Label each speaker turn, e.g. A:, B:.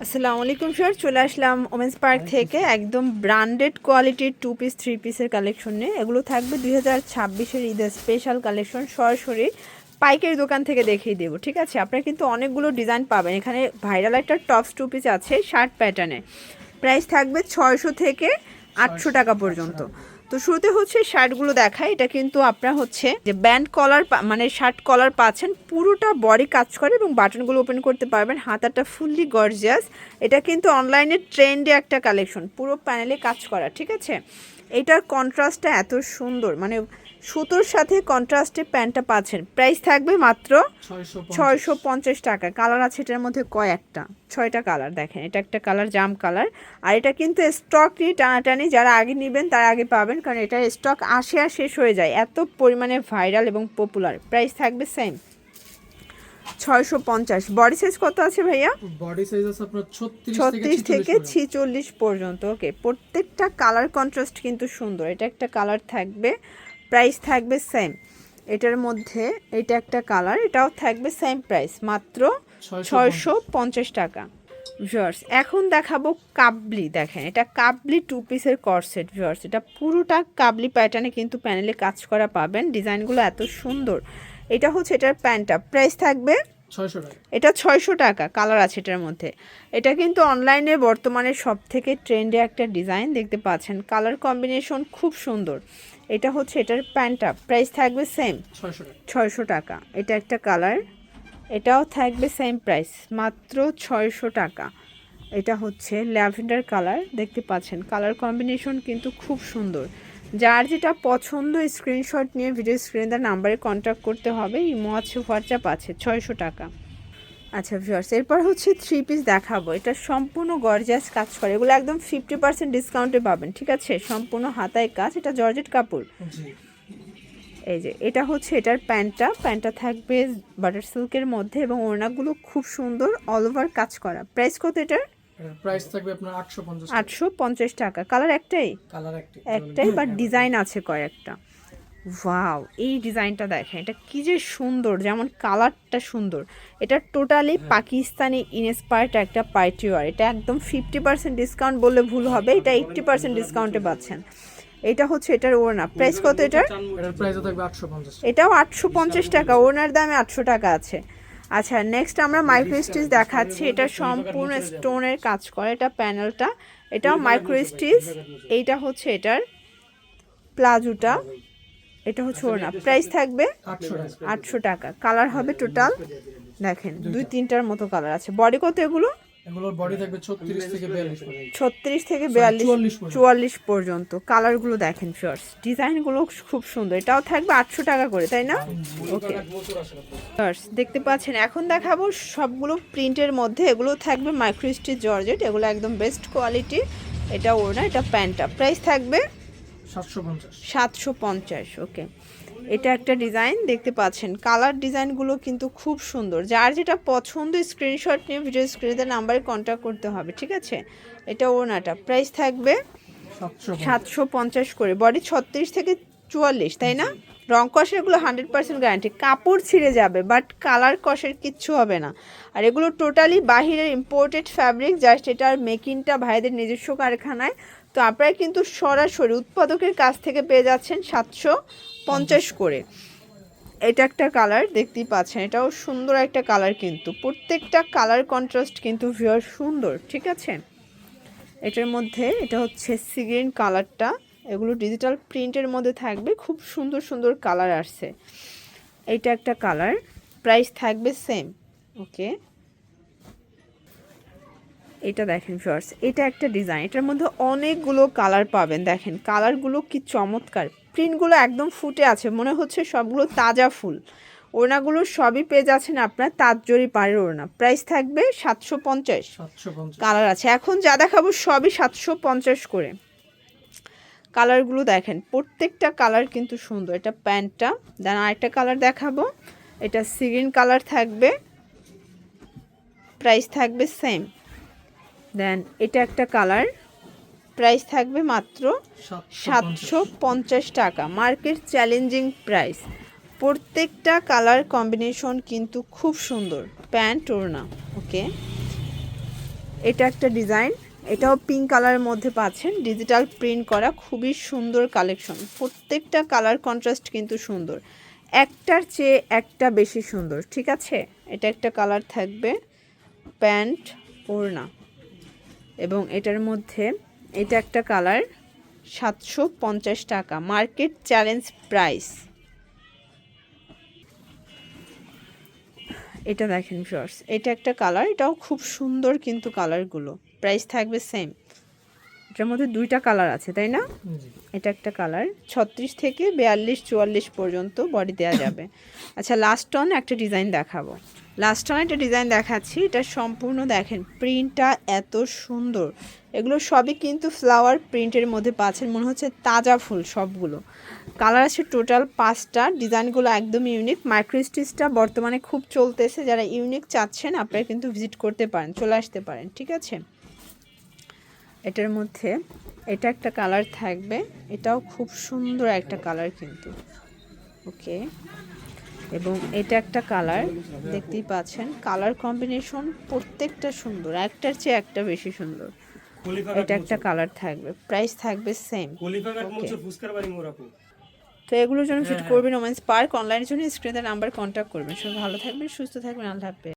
A: আসসালামু আলাইকুম স্যার, চলে আসলাম ওমেন্স পার্ক থেকে একদম ব্র্যান্ডেড কোয়ালিটির 2 পিস 3 পিসের কালেকশন নিয়ে। এগুলো থাকবে 2026-এর ঈদের স্পেশাল কালেকশন। সরাসরি পাইকারি দোকান থেকে দেখিয়ে দেবো, ঠিক আছে? আপনারা কিন্তু অনেকগুলো ডিজাইন পাবেন এখানে। ভাইরাল একটা টপস 2 পিস আছে শার্ট প্যাটার্নে, প্রাইস থাকবে 600 থেকে 800 টাকা পর্যন্ত। তো শুরুতে হচ্ছে শার্টগুলো দেখায়। এটা কিন্তু আপনার হচ্ছে যে ব্যান্ড কলার মানে শার্ট কলার পাচ্ছেন, পুরোটা বডি কাজ করে এবং বাটনগুলো ওপেন করতে পারবেন। হাতাটা ফুললি গর্জিয়াস। এটা কিন্তু অনলাইনে ট্রেন্ডে একটা কালেকশন, পুরো প্যানেলে কাজ করা, ঠিক আছে? এটার কন্ট্রাস্টটা এত সুন্দর, মানে সুতোর সাথে কন্ট্রাস্টে প্যান্টটা পাচ্ছেন। প্রাইস থাকবে মাত্র 650 টাকা। কালার আছে এটার মধ্যে কয়েকটা, 6টা কালার। দেখেন এটা একটা কালার জাম কালার। আর এটা কিন্তু স্টক নিয়ে টানাটানি, যারা আগে নেবেন তারা আগে পাবেন, কারণ এটা স্টক আসে আর শেষ হয়ে যায়, এত পরিমাণে ভাইরাল এবং পপুলার। প্রাইস থাকবে সেম 650। বডি সাইজ কত আছে ভাইয়া?
B: বডি সাইজ আছে আপনার
A: 36 থেকে 46 পর্যন্ত। ওকে, প্রত্যেকটা কালার কন্ট্রাস্ট কিন্তু সুন্দর। এটা একটা কালার থাকবে, প্রাইস থাকবে সেম। এটার মধ্যে এটা একটা কালার, এটাও থাকবে সেম প্রাইস, মাত্র 650 টাকা। ভিউয়ার্স এখন দেখাবো কাবলি। দেখেন এটা কাবলি 2 পিসের কর্সেট। ভিউয়ার্স এটা পুরোটা কাবলি প্যাটার্নে কিন্তু প্যানেলে কাজ করা পাবেন। ডিজাইনগুলো এত সুন্দর। এটা হচ্ছে এটার প্যান্টটা, প্রাইস থাকবে
B: 600 টাকা।
A: এটা 600 টাকা। কালার আছে এটার মধ্যে। এটা কিন্তু অনলাইনে বর্তমানে সব থেকে ট্রেন্ডে একটা ডিজাইন দেখতে পাচ্ছেন। কালার কম্বিনেশন খুব সুন্দর। এটা হচ্ছে এটার প্যান্টটা, প্রাইস থাকবে সেম 600 টাকা। এটা একটা কালার, এটাও থাকবে সেম প্রাইস, মাত্র 600 টাকা। এটা হচ্ছে ল্যাভেন্ডার কালার, দেখতে পাচ্ছেন কালার কম্বিনেশন কিন্তু খুব সুন্দর। যার যেটা পছন্দ স্ক্রিনশট নিয়ে ভিডিও স্ক্রিনে তার নাম্বারে কন্ট্যাক্ট করতে হবে। ইমো আছে, হোয়াটসঅ্যাপ আছে। 600 টাকা। আচ্ছা ভিউয়ার্স, এরপর হচ্ছে 3 পিস দেখাবো। এটা সম্পূর্ণ গর্জিয়াস কাজ করে, এগুলো একদম 50% ডিসকাউন্টে পাবেন, ঠিক আছে? সম্পূর্ণ হাতায় কাজ, এটা জর্জেট কাপড়। এই যে এটা হচ্ছে এটার প্যান্টটা থাকবে বাটার সিল্কের মধ্যে এবং ওড়নাগুলো খুব সুন্দর অল ওভার কাজ করা। প্রাইস কত এটার?
B: প্রাইস থাকবে আপনার 850
A: 850 টাকা। কালার একটাই?
B: কালার
A: একটাই, বাট ডিজাইন আছে কয়েকটা। ওয়াও, এই ডিজাইনটা দেখেন, এটা কি যে সুন্দর, যেমন কালারটা সুন্দর। এটা টোটালি পাকিস্তানি ইনস্পায়ার্ড একটা পার্টি ওয়ার। এটা একদম 50% ডিসকাউন্ট বললে ভুল হবে, এটা 80% ডিসকাউন্টে পাচ্ছেন। এটা হচ্ছে এটার ওড়না, প্রাইস কত এটার?
B: এটার প্রাইস থাকবে 850।
A: এটাও 850 টাকা, ওড়নার দামে 800 টাকা আছে। আচ্ছা নেক্সট আমরা মাইক্রো স্টিচ দেখাচ্ছি। এটা সম্পূর্ণ স্টোনের কাজ করে, এটা প্যানেলটা, এটাও মাইক্রো স্টিচ। এইটা হচ্ছে এটার প্লাজোটা, এটা হচ্ছে ওড়না। প্রাইস থাকবে 800 টাকা। কালার হবে টোটাল, দেখেন 2-3টার মতো কালার আছে। বডি কত এগুলো?
B: এগুলোর বডি থাকবে 36 থেকে 42 পর্যন্ত।
A: 36 থেকে 44 পর্যন্ত। কালারগুলো দেখেন ফিয়ার্স, ডিজাইনগুলো খুব সুন্দর। এটাও থাকবে 800 টাকা করে, তাই না? ওকে ফিয়ার্স দেখতে পাচ্ছেন, এখন দেখাবো সবগুলো প্রিন্টের মধ্যে। এগুলো থাকবে মাইক্রো স্টিচ জর্জেট, এগুলো একদম বেস্ট কোয়ালিটি। এটা ওড়না, এটা প্যান্টটা। প্রাইস থাকবে 750। ওকে, এটা একটা ডিজাইন দেখতে পাচ্ছেন। কালার ডিজাইনগুলো কিন্তু খুব সুন্দর। যার যেটা পছন্দ স্ক্রিনশট নিয়ে ভিডিও স্ক্রিনে নাম্বারে কন্ট্যাক্ট করতে হবে, ঠিক আছে? এটা ওড়নাটা, প্রাইস থাকবে 750 করে। বডি 36 থেকে 44, তাই না? রং কষের এগুলো 100% গ্যারান্টি। কাপড় ছিঁড়ে যাবে বাট কালার কষের কিচ্ছু হবে না। আর এগুলো টোটালি বাহিরের ইম্পোর্টেড ফ্যাব্রিক, জাস্ট এটার মেকিংটা ভাইদের নিজস্ব কারখানায়। তো আপনারা কিন্তু সরাসরি উৎপাদকের কাছ থেকে পেয়ে যাচ্ছেন 750 করে। এটা একটা কালার দেখতেই পাচ্ছেন, এটাও সুন্দর একটা কালার, কিন্তু প্রত্যেকটা কালার কন্ট্রাস্ট কিন্তু ভিউয়ার সুন্দর, ঠিক আছে? এটার মধ্যে এটা হচ্ছে সি গ্রিন কালারটা, এগুলো ডিজিটাল প্রিন্টের মধ্যে থাকবে, খুব সুন্দর সুন্দর কালার আসছে। এইটা একটা কালার, প্রাইস থাকবে সেম। ওকে, এটা দেখেন ফার্স্ট, এটা একটা ডিজাইন, এটার মধ্যে অনেকগুলো কালার পাবেন। দেখেন কালারগুলো কি চমৎকার, প্রিন্টগুলো একদম ফুটে আছে, মনে হচ্ছে সবগুলো তাজা ফুল। ওড়নাগুলো সবই পেয়ে যাচ্ছেন আপনার তাঁতজরি পাড়ের ওড়না। প্রাইস থাকবে 750। কালার আছে, এখন যা দেখাবো সবই 750 করে। কালারগুলো দেখেন, প্রত্যেকটা কালার কিন্তু সুন্দর। এটা প্যান্টটা, দেন আরেকটা কালার দেখাবো, এটা সি গ্রিন কালার থাকবে, প্রাইস থাকবে সেম। দেন এটা একটা কালার, প্রাইস থাকবে মাত্র 750 টাকা। Market challenging price. প্রত্যেকটা কালার কম্বিনেশন কিন্তু খুব সুন্দর। প্যান্ট ওড়না। ওকে, এটা একটা ডিজাইন, এটাও পিঙ্ক কালারের মধ্যে পাচ্ছেন, ডিজিটাল প্রিন্ট করা, খুবই সুন্দর কালেকশন। প্রত্যেকটা কালার কন্ট্রাস্ট কিন্তু সুন্দর, একটার চেয়ে একটা বেশি সুন্দর, ঠিক আছে। এটা একটা কালার থাকবে, প্যান্ট ওড়না, এবং এটার মধ্যে এটা একটা কালার, 750 টাকা, মার্কেট চ্যালেঞ্জ প্রাইস। এটা দেখেন ভিউয়ার্স, এটা একটা কালার, এটাও খুব সুন্দর কিন্তু কালারগুলো, প্রাইস থাকবে সেম। এটার মধ্যে দুইটা কালার আছে তাই না?
B: জি।
A: এটা একটা কালার, 36 থেকে 42-44 পর্যন্ত বডি দেওয়া যাবে। আচ্ছা, লাস্ট অন একটা ডিজাইন দেখাবো, লাস্ট অন একটা ডিজাইন দেখাচ্ছি। এটা সম্পূর্ণ দেখেন প্রিন্টটা এত সুন্দর, এগুলো সবই কিন্তু ফ্লাওয়ার প্রিন্টের মধ্যে পাচ্ছেন, মনে হচ্ছে তাজা ফুল সবগুলো। কালার আছে টোটাল 5টা, ডিজাইনগুলো একদম ইউনিক। মাইক্রো স্টিচটা বর্তমানে খুব চলতেছে, যারা ইউনিক চাচ্ছেন আপনারা কিন্তু ভিজিট করতে পারেন, চলে আসতে পারেন, ঠিক আছে। এটার মধ্যে এটা একটা কালার থাকবে, এটাও খুব সুন্দর একটা কালার কিন্তু, ওকে। এবং এটা একটা কালার, দেখতেই পাচ্ছেন কালার কম্বিনেশন প্রত্যেকটা সুন্দর, একটার চেয়ে একটা বেশি সুন্দর। এটা একটা কালার থাকবে, প্রাইস থাকবে সেম, ওকে। তো এগুলোর জন্য ভিজিট করবেন ওমেন্স পার্ক, অনলাইনের জন্য স্ক্রিনে নাম্বার কন্ট্যাক্ট করবেন। সবাই ভালো থাকবেন, সুস্থ থাকবেন, আল্লাহ হাফেজ।